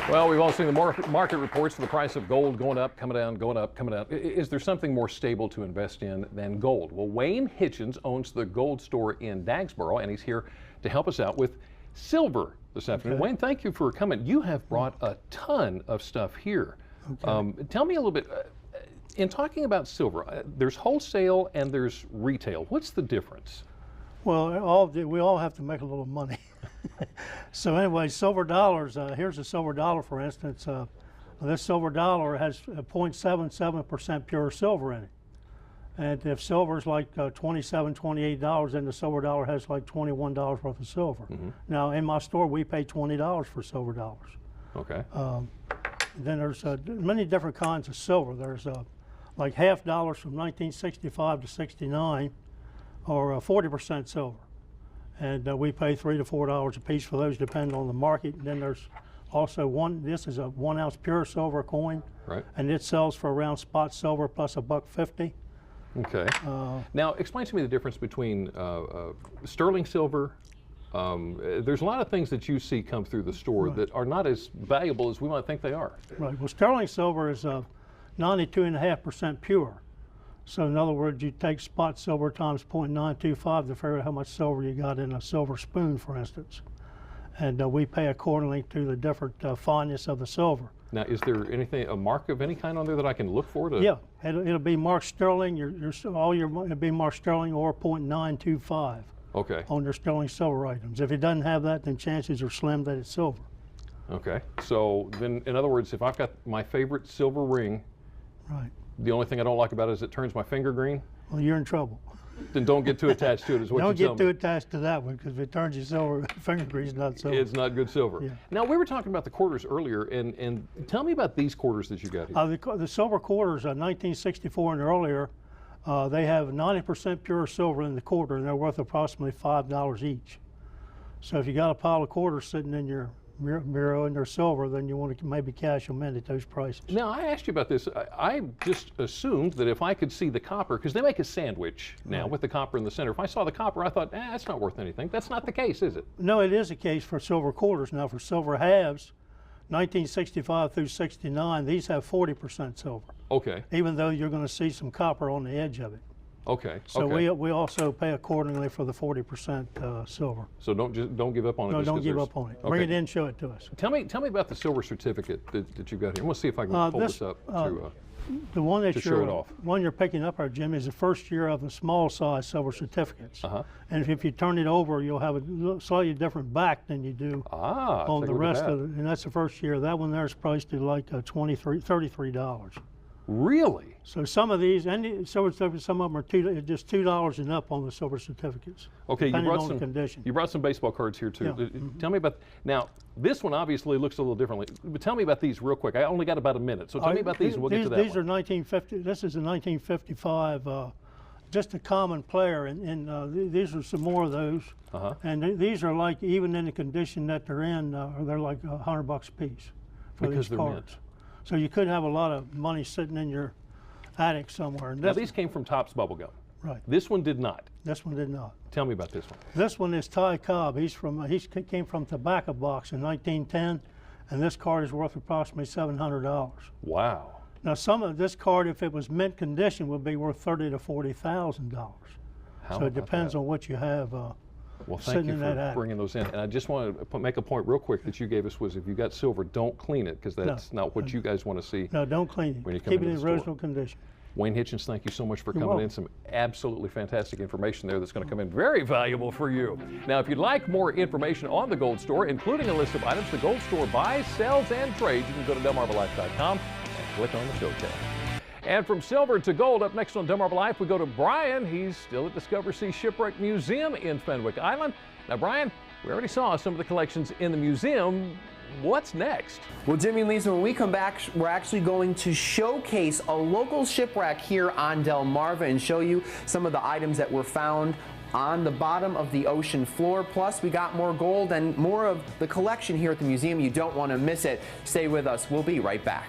Well, we've all seen the market reports for the price of gold going up, coming down, going up, coming down. Is there something more stable to invest in than gold? Well, Wayne Hitchens owns the gold store in Dagsboro, and he's here to help us out with silver this afternoon. Okay. Wayne, thank you for coming. You have brought a ton of stuff here. Okay. Tell me a little bit, in talking about silver, there's wholesale and there's retail. What's the difference? Well, we all have to make a little money. So anyway, silver dollars, here's a silver dollar, for instance. This silver dollar has 0.77% pure silver in it. And if silver's like $27, $28, then the silver dollar has like $21 worth of silver. Mm-hmm. Now, in my store, we pay $20 for silver dollars. Okay. Then there's many different kinds of silver. There's like half dollars from 1965 to 69, or 40% silver. And we pay $3 to $4 a piece for those, depending on the market. And then there's also this is a 1 ounce pure silver coin. Right. And it sells for around spot silver plus $1.50. Okay. Now, explain to me the difference between sterling silver. There's a lot of things that you see come through the store Right. that are not as valuable as we might think they are. Right. Well, sterling silver is 92.5% pure. So in other words, you take spot silver times 0.925 to figure out how much silver you got in a silver spoon, for instance. And we pay accordingly to the different fineness of the silver. Now, is there anything, a mark of any kind on there that I can look for? Yeah, it'll be marked sterling. It'll be marked sterling or 0.925 Okay. on their sterling silver items. If it doesn't have that, then chances are slim that it's silver. Okay. So then, in other words, if I've got my favorite silver ring, Right. the only thing I don't like about it is it turns my finger green, Well, you're in trouble. then don't get too attached to it, is what Don't you tell get too me. attached to that one, because if it turns you silver, finger grease, not silver. It's not good silver. Yeah. Now, we were talking about the quarters earlier, and tell me about these quarters that you got here. The silver quarters, 1964 and earlier, they have 90% pure silver in the quarter, and they're worth approximately $5 each. So if you got a pile of quarters sitting in your bureau and they're silver, then you want to maybe cash them in at those prices. Now, I asked you about this. I just assumed that if I could see the copper, because they make a sandwich now Right. with the copper in the center. If I saw the copper, I thought, that's not worth anything. That's not the case, is it? No, it is a case for silver quarters. Now, for silver halves, 1965 through 69, these have 40% silver, Okay. even though you're going to see some copper on the edge of it. Okay. So okay. we also pay accordingly for the 40% silver. So don't give up on it. No, just don't 'cause give there's- up on it. Okay. Bring it in, show it to us. Tell me about the silver certificate that you've got here. I'm gonna see if I can pull this up to. The one that to show it off. one you're picking up, Jim, is the first year of the small size silver certificates. Uh-huh. And if you turn it over, you'll have a slightly different back than you do on Take the a look at rest that. of it. And that's the first year. That one there is priced at like $33. Really? So some of these, and silver certificates, some of them are just $2 and up on the silver certificates. Okay, you depending brought on some. the condition. You brought some baseball cards here too. Yeah. Mm-hmm. Tell me about now. This one obviously looks a little differently, but tell me about these real quick. I only got about a minute, so tell me about these, and we'll get to that These one. are 1950. This is a 1955. Just a common player, and these are some more of those. Uh-huh. And these are like, even in the condition that they're in, they're like $100 a piece for Because these they're cards. mint. So you could have a lot of money sitting in your attic somewhere. And Now these came from Topps Bubblegum. right. This one did not. This one did not. Tell me about this one. This one is Ty Cobb. He came from Tobacco Box in 1910, and this card is worth approximately $700. Wow. Now, some of this card, if it was mint condition, would be worth $30,000 to $40,000. How So it about depends that? on what you have. Well, thank sitting you in that for attic. bringing those in. And I just want to make a point real quick that you gave us was if you got silver, don't clean it, because that's not what you guys want to see. No, don't clean it. When you come Keep it into in the store. original condition. Wayne Hitchens, thank you so much for coming welcome. in. Some absolutely fantastic information there that's going to come in very valuable for you. Now, if you'd like more information on the Gold Store, including a list of items the Gold Store buys, sells, and trades, you can go to DelmarvaLife.com and click on the show tab. And from silver to gold, up next on Delmarva Life, we go to Brian. He's still at Discover Sea Shipwreck Museum in Fenwick Island. Now, Brian, we already saw some of the collections in the museum. What's next? Well, Jimmy and Lisa, when we come back, we're actually going to showcase a local shipwreck here on Delmarva and show you some of the items that were found on the bottom of the ocean floor. Plus, we got more gold and more of the collection here at the museum. You don't want to miss it. Stay with us. We'll be right back.